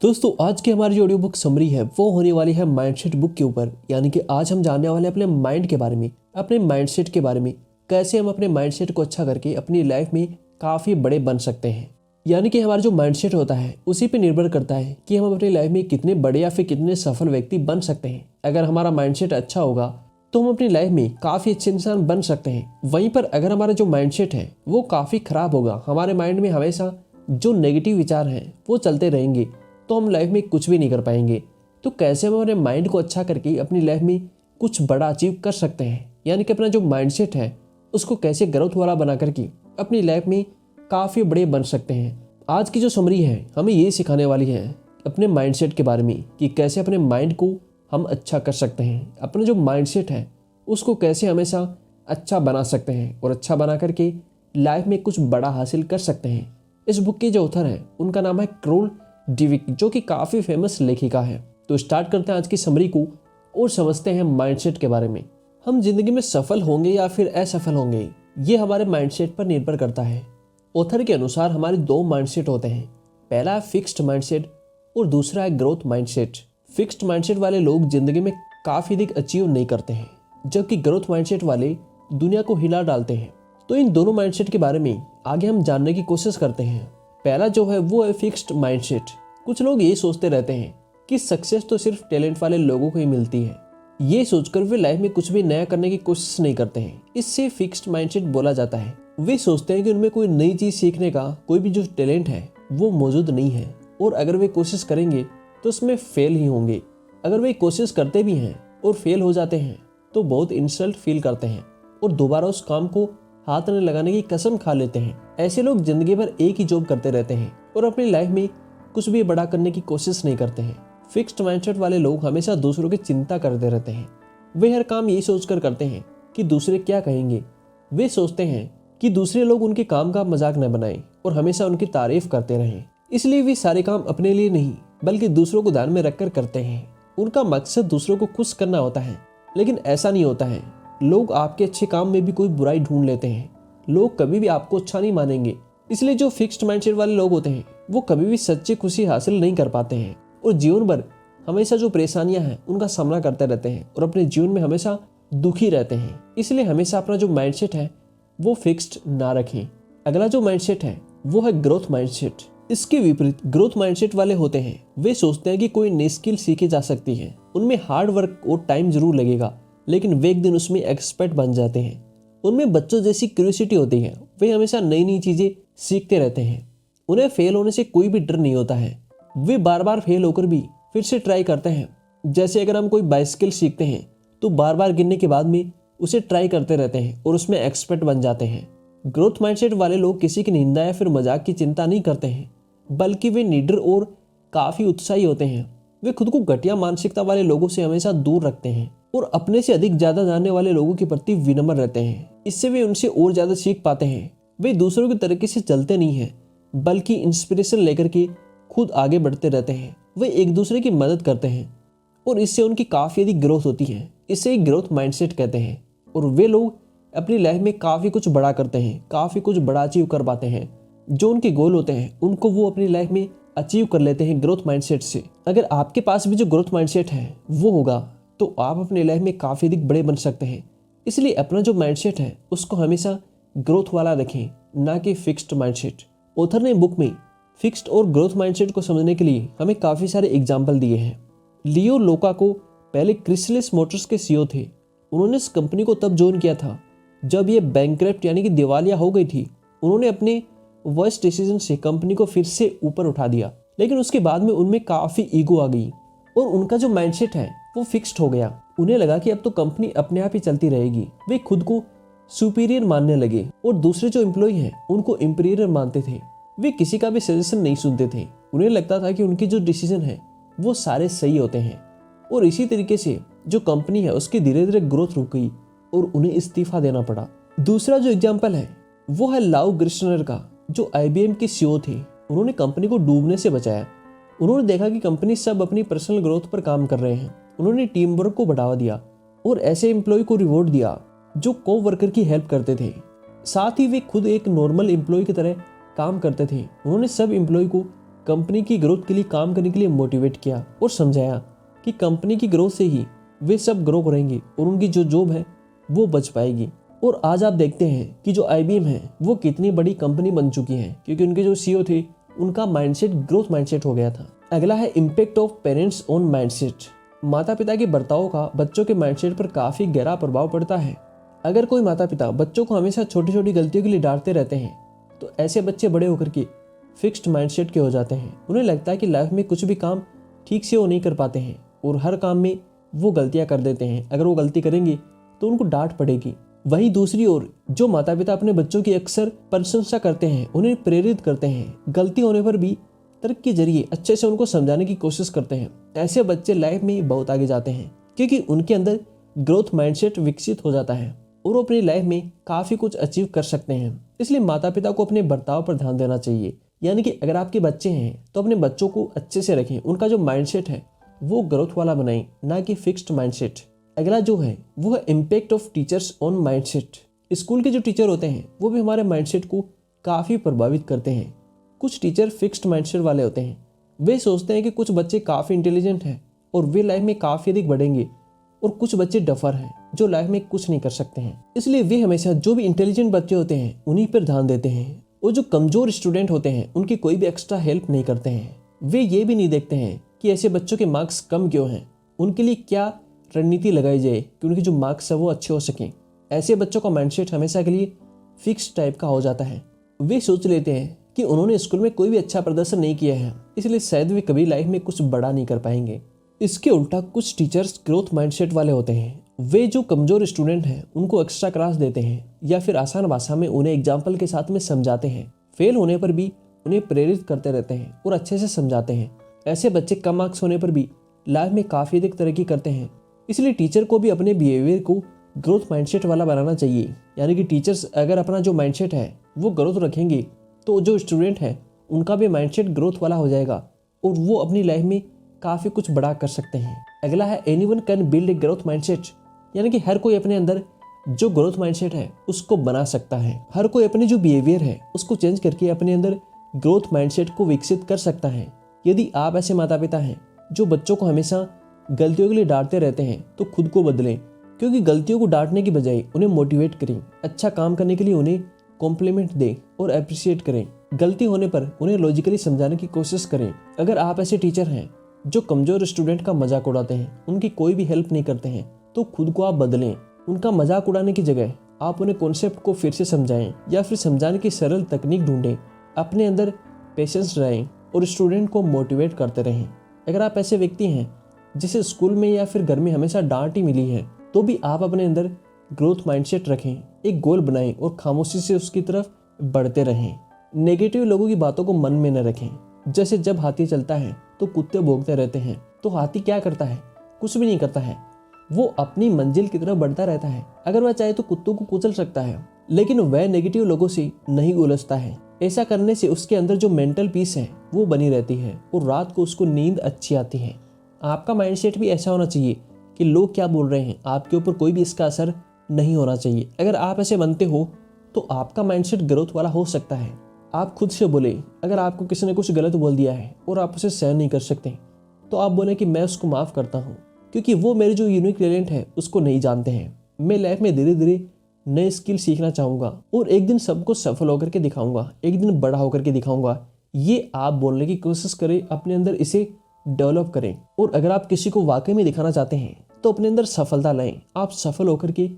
दोस्तों आज की हमारी जो ऑडियो बुक समरी है वो होने वाली है माइंडसेट बुक के ऊपर। यानी कि आज हम जानने वाले हैं अपने माइंड के बारे में, अपने माइंडसेट के बारे में, कैसे हम अपने माइंडसेट को अच्छा करके अपनी लाइफ में काफ़ी बड़े बन सकते हैं। यानी कि हमारा जो माइंडसेट होता है उसी पे निर्भर करता है कि हम अपनी लाइफ में कितने बड़े या फिर कितने सफल व्यक्ति बन सकते हैं। अगर हमारा माइंडसेट अच्छा होगा तो हम अपनी लाइफ में काफ़ी अच्छे इंसान बन सकते हैं। वहीं पर अगर हमारा जो माइंडसेट है वो काफ़ी खराब होगा, हमारे माइंड में हमेशा जो नेगेटिव विचार हैं वो चलते रहेंगे, तो हम लाइफ में कुछ भी नहीं कर पाएंगे। तो कैसे हम अपने माइंड को अच्छा करके अपनी लाइफ में कुछ बड़ा अचीव कर सकते हैं, यानी कि अपना जो माइंडसेट है उसको कैसे ग्रोथ वाला बना करके अपनी लाइफ में काफ़ी बड़े बन सकते हैं। आज की जो समरी है हमें ये सिखाने वाली है अपने माइंडसेट के बारे में कि कैसे अपने माइंड को हम अच्छा कर सकते हैं, अपना जो माइंडसेट है उसको कैसे हमेशा अच्छा बना सकते हैं और अच्छा बना करके लाइफ में कुछ बड़ा हासिल कर सकते हैं। इस बुक के जो ऑथर है उनका नाम है कैरोल डीविक, जो कि काफ़ी फेमस लेखिका है। तो स्टार्ट करते हैं आज की समरी को और समझते हैं माइंडसेट के बारे में। हम जिंदगी में सफल होंगे या फिर असफल होंगे ये हमारे माइंडसेट पर निर्भर करता है। ऑथर के अनुसार हमारे दो माइंडसेट होते हैं, पहला है फिक्स्ड माइंडसेट और दूसरा है ग्रोथ माइंडसेट। फिक्स्ड माइंडसेट वाले लोग जिंदगी में काफ़ी अधिक अचीव नहीं करते हैं, जबकि ग्रोथ माइंडसेट वाले दुनिया को हिला डालते हैं। तो इन दोनों माइंडसेट के बारे में आगे हम जानने की कोशिश करते हैं। पहला जो है वो है फिक्स्ड माइंडसेट। कुछ लोग ये सोचते रहते हैं कि सक्सेस तो सिर्फ टैलेंट वाले लोगों को ही मिलती है। ये सोचकर वे लाइफ में कुछ भी नया करने की कोशिश नहीं करते हैं, इससे फिक्स्ड माइंडसेट बोला जाता है। वे सोचते हैं कि उनमें कोई नई चीज सीखने का कोई भी जो टैलेंट है वो मौजूद नहीं है, और अगर वे कोशिश करेंगे तो उसमें फेल ही होंगे। अगर वे कोशिश करते भी हैं और फेल हो जाते हैं तो बहुत इंसल्ट फील करते हैं और दोबारा उस काम को हाथ न लगाने की कसम खा लेते हैं। ऐसे लोग जिंदगी भर एक ही जॉब करते रहते हैं और अपनी लाइफ में कुछ भी बड़ा करने की कोशिश नहीं करते हैं। फिक्स्ड माइंडसेट वाले लोग हमेशा दूसरों की चिंता करते रहते हैं। वे हर काम यही सोचकर करते हैं कि दूसरे क्या कहेंगे। वे सोचते हैं कि दूसरे लोग उनके काम का मजाक न बनाएं और हमेशा उनकी तारीफ करते रहें। इसलिए वे सारे काम अपने लिए नहीं बल्कि दूसरों को ध्यान में रखकर करते हैं। उनका मकसद दूसरों को खुश करना होता है, लेकिन ऐसा नहीं होता है। लोग आपके अच्छे काम में भी कोई बुराई ढूंढ लेते हैं। लोग कभी भी आपको अच्छा नहीं मानेंगे। इसलिए जो फिक्स्ड माइंडसेट वाले लोग होते हैं वो कभी भी सच्ची खुशी हासिल नहीं कर पाते हैं और जीवन भर हमेशा जो परेशानियां हैं उनका सामना करते रहते हैं और अपने जीवन में हमेशा दुखी रहते हैं। इसलिए हमेशा अपना जो माइंडसेट है वो फिक्स्ड ना रखें। अगला जो माइंडसेट है वो है ग्रोथ माइंडसेट। इसके विपरीत ग्रोथ माइंडसेट वाले होते हैं वे सोचते हैं कि कोई नई स्किल सीखी जा सकती है। उनमें हार्ड वर्क और टाइम जरूर लगेगा, लेकिन वे एक दिन उसमें एक्सपर्ट बन जाते हैं। उनमें बच्चों जैसी क्यूरियोसिटी होती है, वे हमेशा नई नई चीजें सीखते रहते हैं। उन्हें फेल होने से कोई भी डर नहीं होता है। वे बार बार फेल होकर भी फिर से ट्राई करते हैं। जैसे अगर हम कोई बाइसिकल सीखते हैं तो बार बार गिरने के बाद में उसे ट्राई करते रहते हैं और उसमें एक्सपर्ट बन जाते हैं। ग्रोथ माइंडसेट वाले लोग किसी की निंदा या फिर मजाक की चिंता नहीं करते हैं, बल्कि वे निडर और काफी उत्साही होते हैं। वे खुद को घटिया मानसिकता वाले लोगों से हमेशा दूर रखते हैं और अपने से अधिक ज्यादा जानने वाले लोगों के प्रति विनम्र रहते हैं। इससे वे उनसे और ज्यादा सीख पाते हैं। वे दूसरों की तरीके से चलते नहीं हैं, बल्कि इंस्पिरेशन लेकर के खुद आगे बढ़ते रहते हैं। वे एक दूसरे की मदद करते हैं और इससे उनकी काफी अधिक ग्रोथ होती है। इसे ग्रोथ माइंडसेट कहते हैं और वे लोग अपनी लाइफ में काफी कुछ बड़ा करते हैं, काफी कुछ बड़ा अचीव कर पाते हैं। जो उनके गोल होते हैं उनको वो अपनी लाइफ में अचीव कर लेते हैं ग्रोथ माइंडसेट से। अगर आपके पास भी जो ग्रोथ माइंडसेट है वो होगा तो आप अपनी लाइफ में काफी अधिक बड़े बन सकते हैं। इसलिए अपना जो माइंडसेट है उसको हमेशा ग्रोथ वाला रखें, ना कि फिक्स्ड माइंडसेट। ऑथर ने बुक में फिक्स्ड और ग्रोथ माइंडसेट को समझने के लिए हमें काफी सारे एग्जाम्पल दिए हैं। लियो लोका को पहले क्रिसलिस मोटर्स के सीईओ थे। उन्होंने इस कंपनी को तब ज्वाइन किया था जब ये बैंकक्रप्ट यानी कि दिवालिया हो गई थी। उन्होंने अपने वर्स्ट डिसीजन से कंपनी को फिर से ऊपर उठा दिया, लेकिन उसके बाद में उनमें काफी ईगो आ गई और उनका जो माइंडसेट है वो फिक्स्ड हो गया। उन्हें लगा कि अब तो कंपनी अपने आप ही चलती रहेगी। वे खुद को सुपीरियर मानने लगे और दूसरे जो एम्प्लॉय हैं उनको इंपीरियर मानते थे। वे किसी का भी सजेशन नहीं सुनते थे। उन्हें लगता था कि उनके जो डिसीजन है वो सारे सही होते हैं और इसी तरीके से जो कंपनी है उसकी धीरे धीरे ग्रोथ रुक गई और उन्हें इस्तीफा देना पड़ा। दूसरा जो एग्जाम्पल है वो है लाउ ग्रिश्नर का, जो IBM के सीईओ थे। उन्होंने कंपनी को डूबने से बचाया। उन्होंने देखा कि कंपनी सब अपनी पर्सनल ग्रोथ पर काम कर रहे हैं। उन्होंने टीम वर्क को बढ़ावा दिया और ऐसे एम्प्लॉय को रिवॉर्ड दिया जो को वर्कर की हेल्प करते थे। साथ ही वे खुद एक नॉर्मल एम्प्लॉय की तरह काम करते थे। उन्होंने सब एम्प्लॉय को कंपनी की ग्रोथ के लिए काम करने के लिए मोटिवेट किया और समझाया कि कंपनी की ग्रोथ से ही वे सब ग्रो करेंगे और उनकी जो जॉब है वो बच पाएगी। और आज आप देखते हैं कि जो IBM है वो कितनी बड़ी कंपनी बन चुकी है, क्योंकि उनके जो CEO थे उनका माइंडसेट ग्रोथ माइंडसेट हो गया था। अगला है impact of parents on mindset. माता पिता के बर्ताव का बच्चों के माइंडसेट पर काफ़ी गहरा प्रभाव पड़ता है। अगर कोई माता पिता बच्चों को हमेशा छोटी छोटी गलतियों के लिए डांटते रहते हैं तो ऐसे बच्चे बड़े होकर के फिक्स्ड माइंडसेट के हो जाते हैं। उन्हें लगता है कि लाइफ में कुछ भी काम ठीक से वो नहीं कर पाते हैं और हर काम में वो गलतियां कर देते हैं। अगर वो गलती करेंगे तो उनको डांट पड़ेगी। वहीं दूसरी ओर जो माता पिता अपने बच्चों की अक्सर प्रशंसा करते हैं, उन्हें प्रेरित करते हैं, गलती होने पर भी तर्क के जरिए अच्छे से उनको समझाने की कोशिश करते हैं, ऐसे बच्चे लाइफ में बहुत आगे जाते हैं, क्योंकि उनके अंदर ग्रोथ माइंडसेट विकसित हो जाता है और वो अपनी लाइफ में काफ़ी कुछ अचीव कर सकते हैं। इसलिए माता पिता को अपने बर्ताव पर ध्यान देना चाहिए। यानी कि अगर आपके बच्चे हैं तो अपने बच्चों को अच्छे से रखें, उनका जो माइंडसेट है वो ग्रोथ वाला बनाएं, ना कि फिक्स्ड माइंडसेट। अगला जो है वो है impact of teachers on mindset. School के जो टीचर होते हैं वो भी हमारे माइंडसेट को काफ़ी प्रभावित करते हैं। कुछ टीचर फिक्स्ड माइंडसेट वाले होते हैं। वे सोचते हैं कि कुछ बच्चे काफ़ी इंटेलिजेंट हैं और वे लाइफ में काफ़ी अधिक बढ़ेंगे, और कुछ बच्चे डफर हैं जो लाइफ में कुछ नहीं कर सकते हैं। इसलिए वे हमेशा जो भी इंटेलिजेंट बच्चे होते हैं उन्हीं पर ध्यान देते हैं, और जो कमज़ोर स्टूडेंट होते हैं उनकी कोई भी एक्स्ट्रा हेल्प नहीं करते हैं। वे ये भी नहीं देखते हैं कि ऐसे बच्चों के मार्क्स कम क्यों हैं, उनके लिए क्या रणनीति लगाई जाए कि उनके जो मार्क्स है वो अच्छे हो सकें। ऐसे बच्चों का माइंडसेट हमेशा के लिए फिक्स टाइप का हो जाता है। वे सोच लेते हैं कि उन्होंने स्कूल में कोई भी अच्छा प्रदर्शन नहीं किया है, इसलिए शायद वे कभी लाइफ में कुछ बड़ा नहीं कर पाएंगे। इसके उल्टा कुछ टीचर्स ग्रोथ माइंडसेट वाले होते हैं। वे जो कमज़ोर स्टूडेंट हैं उनको एक्स्ट्रा क्लास देते हैं या फिर आसान भाषा में उन्हें एग्जाम्पल के साथ में समझाते हैं। फेल होने पर भी उन्हें प्रेरित करते रहते हैं और अच्छे से समझाते हैं। ऐसे बच्चे कम मार्क्स होने पर भी लाइफ में काफ़ी अधिक तरक्की करते हैं। इसलिए टीचर को भी अपने बिहेवियर को ग्रोथ माइंडसेट वाला बनाना चाहिए। यानी कि टीचर्स अगर अपना जो माइंडसेट है वो ग्रोथ रखेंगे तो जो स्टूडेंट है उनका भी माइंडसेट ग्रोथ वाला हो जाएगा और वो अपनी लाइफ में काफ़ी कुछ बड़ा कर सकते हैं। अगला है anyone can build a growth mindset. यानी कि हर कोई अपने अंदर जो ग्रोथ माइंडसेट है उसको बना सकता है। हर कोई अपने जो बिहेवियर है उसको चेंज करके अपने अंदर ग्रोथ माइंडसेट को विकसित कर सकता है। यदि आप ऐसे माता पिता हैं जो बच्चों को हमेशा गलतियों के लिए डांटते रहते हैं तो खुद को बदलें, क्योंकि गलतियों को डांटने की बजाय उन्हें मोटिवेट करें। अच्छा काम करने के लिए उन्हें कॉम्प्लीमेंट दें और अप्रिशिएट करें। गलती होने पर उन्हें लॉजिकली समझाने की कोशिश करें। अगर आप ऐसे टीचर हैं जो कमज़ोर स्टूडेंट का मजाक उड़ाते हैं, उनकी कोई भी हेल्प नहीं करते हैं, तो खुद को आप बदलें। उनका मजाक उड़ाने की जगह आप उन्हें कॉन्सेप्ट को फिर से समझाएं या फिर समझाने की सरल तकनीक ढूंढें। अपने अंदर पेशेंस रहें और स्टूडेंट को मोटिवेट करते रहें। अगर आप ऐसे व्यक्ति हैं जिसे स्कूल में या फिर घर में हमेशा डांट ही मिली है, तो भी आप अपने अंदर ग्रोथ माइंडसेट रखें, एक गोल बनाएं और खामोशी से उसकी तरफ बढ़ते रहें। नेगेटिव लोगों की बातों को मन में न रखें। जैसे जब हाथी चलता है तो कुत्ते भौंकते रहते हैं, तो हाथी क्या करता है? कुछ भी नहीं करता है, वो अपनी मंजिल की तरफ बढ़ता रहता है। अगर वह चाहे तो कुत्तों को कुचल सकता है, लेकिन वह नेगेटिव लोगों से नहीं उलझता है। ऐसा करने से उसके अंदर जो मेंटल पीस है वो बनी रहती है और रात को उसको नींद अच्छी आती है। आपका माइंडसेट भी ऐसा होना चाहिए कि लोग क्या बोल रहे हैं आपके ऊपर कोई भी इसका असर नहीं होना चाहिए। अगर आप ऐसे बनते हो तो आपका माइंडसेट ग्रोथ वाला हो सकता है। आप खुद से बोले, अगर आपको किसी ने कुछ गलत बोल दिया है और आप उसे सहन नहीं कर सकते, तो आप बोले कि मैं उसको माफ़ करता हूँ, क्योंकि वो मेरे जो यूनिक टैलेंट है उसको नहीं जानते हैं। मैं लाइफ में धीरे धीरे नए स्किल सीखना चाहूँगा और एक दिन सबको सफल होकर के दिखाऊंगा, एक दिन बड़ा होकर के दिखाऊंगा। ये आप बोलने की कोशिश करें, अपने अंदर इसे डेवलप करें। और अगर आप किसी को वाकई में दिखाना चाहते हैं तो अपने अंदर सफलता लाएं। आप सफल होकर के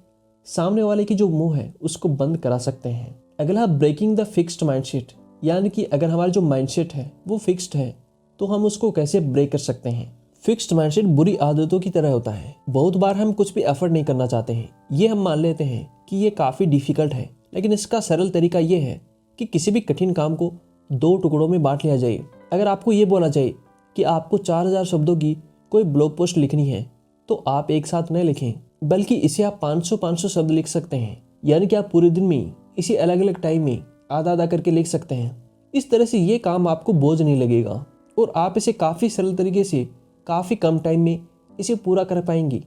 सामने वाले की जो मुंह है उसको बंद करा सकते हैं। अगला, ब्रेकिंग द फिक्स्ड माइंडसेट। यानी कि अगर हमारा जो माइंडसेट है वो फिक्स्ड है तो हम उसको कैसे ब्रेक कर सकते हैं। फिक्स्ड माइंडसेट बुरी आदतों की तरह होता है। बहुत बार हम कुछ भी एफर्ट नहीं करना चाहते हैं, ये हम मान लेते हैं कि ये काफ़ी डिफिकल्ट है, लेकिन इसका सरल तरीका ये है कि किसी भी कठिन काम को 2 टुकड़ों में बांट लिया जाए। अगर आपको ये बोला जाए कि आपको 4000 शब्दों की कोई ब्लॉग पोस्ट लिखनी है, तो आप एक साथ न लिखें, बल्कि इसे आप 500 शब्द लिख सकते हैं। यानी कि आप पूरे दिन में इसे अलग अलग टाइम में आधा आधा करके लिख सकते हैं। इस तरह से ये काम आपको बोझ नहीं लगेगा और आप इसे काफ़ी सरल तरीके से काफ़ी कम टाइम में इसे पूरा कर पाएंगी।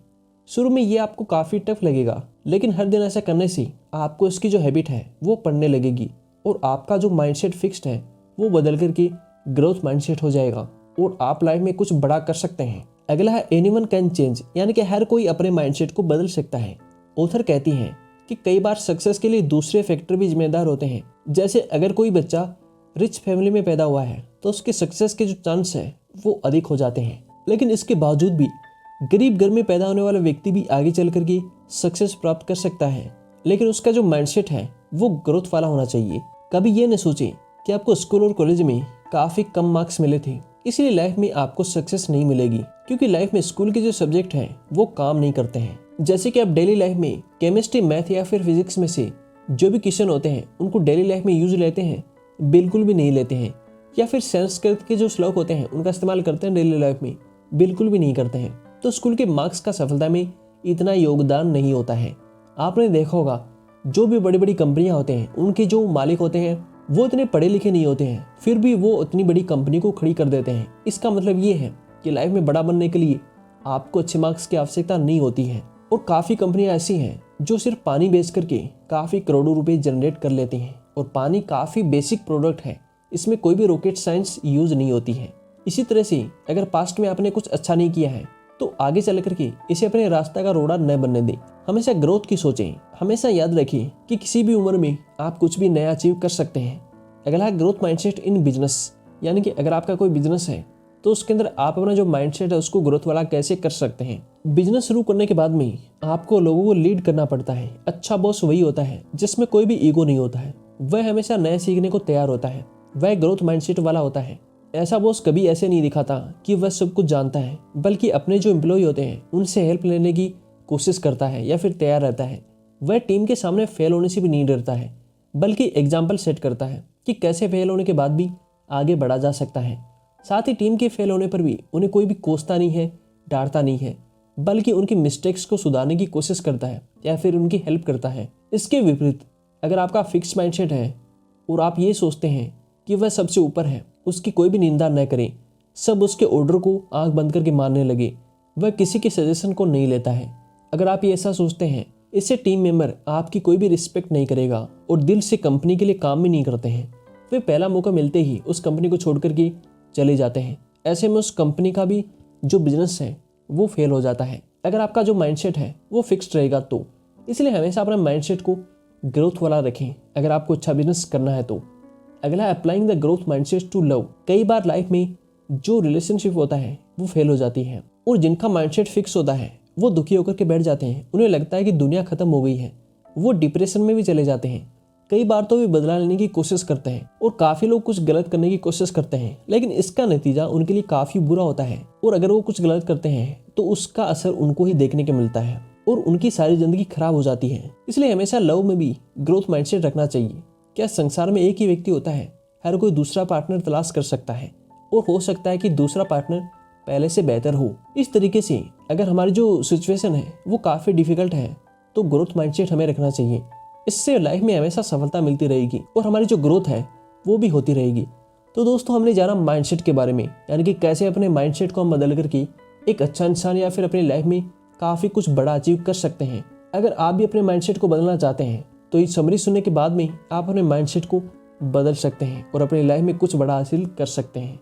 शुरू में ये आपको काफ़ी टफ लगेगा, लेकिन हर दिन ऐसा करने से आपको इसकी जो हैबिट है वो पड़ने लगेगी और आपका जो माइंडसेट फिक्स्ड है वो बदल करके ग्रोथ माइंडसेट हो जाएगा और आप लाइफ में कुछ बड़ा कर सकते हैं। अगला है एनीवन कैन चेंज, यानी कि हर कोई अपने माइंडसेट को बदल सकता है। ऑथर कहती हैं कि कई बार सक्सेस के लिए दूसरे फैक्टर भी जिम्मेदार होते हैं। जैसे अगर कोई बच्चा रिच फैमिली में पैदा हुआ है तो उसके सक्सेस के जो चांस है वो अधिक हो जाते हैं, लेकिन इसके बावजूद भी गरीब घर में पैदा होने वाला व्यक्ति भी आगे चल कर के सक्सेस प्राप्त कर सकता है, लेकिन उसका जो माइंडसेट है वो ग्रोथ वाला होना चाहिए। कभी ये न सोचें कि आपको स्कूल और कॉलेज में काफ़ी कम मार्क्स मिले थे इसलिए लाइफ में आपको सक्सेस नहीं मिलेगी, क्योंकि लाइफ में स्कूल के जो सब्जेक्ट हैं वो काम नहीं करते हैं। जैसे कि आप डेली लाइफ में केमिस्ट्री, मैथ या फिर फिजिक्स में से जो भी क्वेश्चन होते हैं उनको डेली लाइफ में यूज लेते हैं, बिल्कुल भी नहीं लेते हैं। या फिर संस्कृत के जो श्लोक होते हैं उनका इस्तेमाल करते हैं डेली लाइफ में, बिल्कुल भी नहीं करते हैं। तो स्कूल के मार्क्स का सफलता में इतना योगदान नहीं होता है। आपने देखा होगा जो भी बड़ी बड़ी कंपनियां होते हैं उनके जो मालिक होते हैं वो इतने पढ़े लिखे नहीं होते हैं, फिर भी वो उतनी बड़ी कंपनी को खड़ी कर देते हैं। इसका मतलब ये है कि लाइफ में बड़ा बनने के लिए आपको अच्छे मार्क्स की आवश्यकता नहीं होती है। और काफ़ी कंपनियां ऐसी हैं जो सिर्फ पानी बेच करके काफ़ी करोड़ों रुपए जनरेट कर लेती हैं, और पानी काफ़ी बेसिक प्रोडक्ट है, इसमें कोई भी रॉकेट साइंस यूज नहीं होती है। इसी तरह से अगर पास्ट में आपने कुछ अच्छा नहीं किया है तो आगे चल करके इसे अपने रास्ता का रोड़ा न बनने दें। हमेशा ग्रोथ की सोचें। हमेशा याद रखिए कि किसी भी उम्र में आप कुछ भी नया अचीव कर सकते हैं। अगला है ग्रोथ माइंडसेट इन बिजनेस, यानी कि अगर आपका कोई बिजनेस है तो उसके अंदर आप अपना जो माइंडसेट है उसको ग्रोथ वाला कैसे कर सकते हैं। बिजनेस शुरू करने के बाद में आपको लोगों को लीड करना पड़ता है। अच्छा बॉस वही होता है जिसमें कोई भी ईगो नहीं होता है, वह हमेशा नए सीखने को तैयार होता है, वह ग्रोथ माइंडसेट वाला होता है। ऐसा बॉस कभी ऐसे नहीं दिखाता कि वह सब कुछ जानता है, बल्कि अपने जो एम्प्लॉय होते हैं उनसे हेल्प लेने की कोशिश करता है या फिर तैयार रहता है। वह टीम के सामने फेल होने से भी नहीं डरता है, बल्कि एग्जाम्पल सेट करता है कि कैसे फेल होने के बाद भी आगे बढ़ा जा सकता है। साथ ही टीम के फेल होने पर भी उन्हें कोई भी कोसता नहीं है, डांटता नहीं है, बल्कि उनकी मिस्टेक्स को सुधारने की कोशिश करता है या फिर उनकी हेल्प करता है। इसके विपरीत अगर आपका फिक्स माइंडसेट है और आप ये सोचते हैं कि वह सबसे ऊपर है, उसकी कोई भी निंदा न करें, सब उसके ऑर्डर को आंख बंद करके मानने लगे, वह किसी के सजेशन को नहीं लेता है, अगर आप ये ऐसा सोचते हैं, इससे टीम मेंबर आपकी कोई भी रिस्पेक्ट नहीं करेगा और दिल से कंपनी के लिए काम भी नहीं करते हैं। वे पहला मौका मिलते ही उस कंपनी को छोड़ करके चले जाते हैं। ऐसे में उस कंपनी का भी जो बिजनेस है वो फेल हो जाता है। अगर आपका जो माइंडसेट है वो फिक्स्ड रहेगा तो इसलिए हमेशा अपने माइंडसेट को ग्रोथ वाला रखें अगर आपको अच्छा बिजनेस करना है तो। अगला है applying the growth mindset to love. कई बार लाइफ में जो रिलेशनशिप होता है वो फेल हो जाती है और जिनका माइंडसेट फिक्स होता है वो दुखी होकर के बैठ जाते हैं। उन्हें लगता है कि दुनिया खत्म हो गई है, वो डिप्रेशन में भी चले जाते हैं। कई बार तो वे बदला लेने की कोशिश करते हैं और काफी लोग कुछ गलत करने की कोशिश करते हैं, लेकिन इसका नतीजा उनके लिए काफी बुरा होता है। और अगर वो कुछ गलत करते हैं तो उसका असर उनको ही देखने को मिलता है और उनकी सारी जिंदगी खराब हो जाती है। इसलिए हमेशा लव में भी ग्रोथ माइंडसेट रखना चाहिए। क्या संसार में एक ही व्यक्ति होता है? हर कोई दूसरा पार्टनर तलाश कर सकता है और हो सकता है कि दूसरा पार्टनर पहले से बेहतर हो। इस तरीके से अगर हमारी जो सिचुएशन है वो काफी डिफिकल्ट है तो ग्रोथ माइंडसेट हमें रखना चाहिए। इससे लाइफ में हमेशा सफलता मिलती रहेगी और हमारी जो ग्रोथ है वो भी होती रहेगी। तो दोस्तों हमने जाना माइंडसेट के बारे में, यानी कि कैसे अपने माइंडसेट को हम बदल करके एक अच्छा इंसान या फिर अपनी लाइफ में काफी कुछ बड़ा अचीव कर सकते हैं। अगर आप भी अपने माइंडसेट को बदलना चाहते हैं तो ये समरी सुनने के बाद में आप अपने माइंडसेट को बदल सकते हैं और अपनी लाइफ में कुछ बड़ा हासिल कर सकते हैं।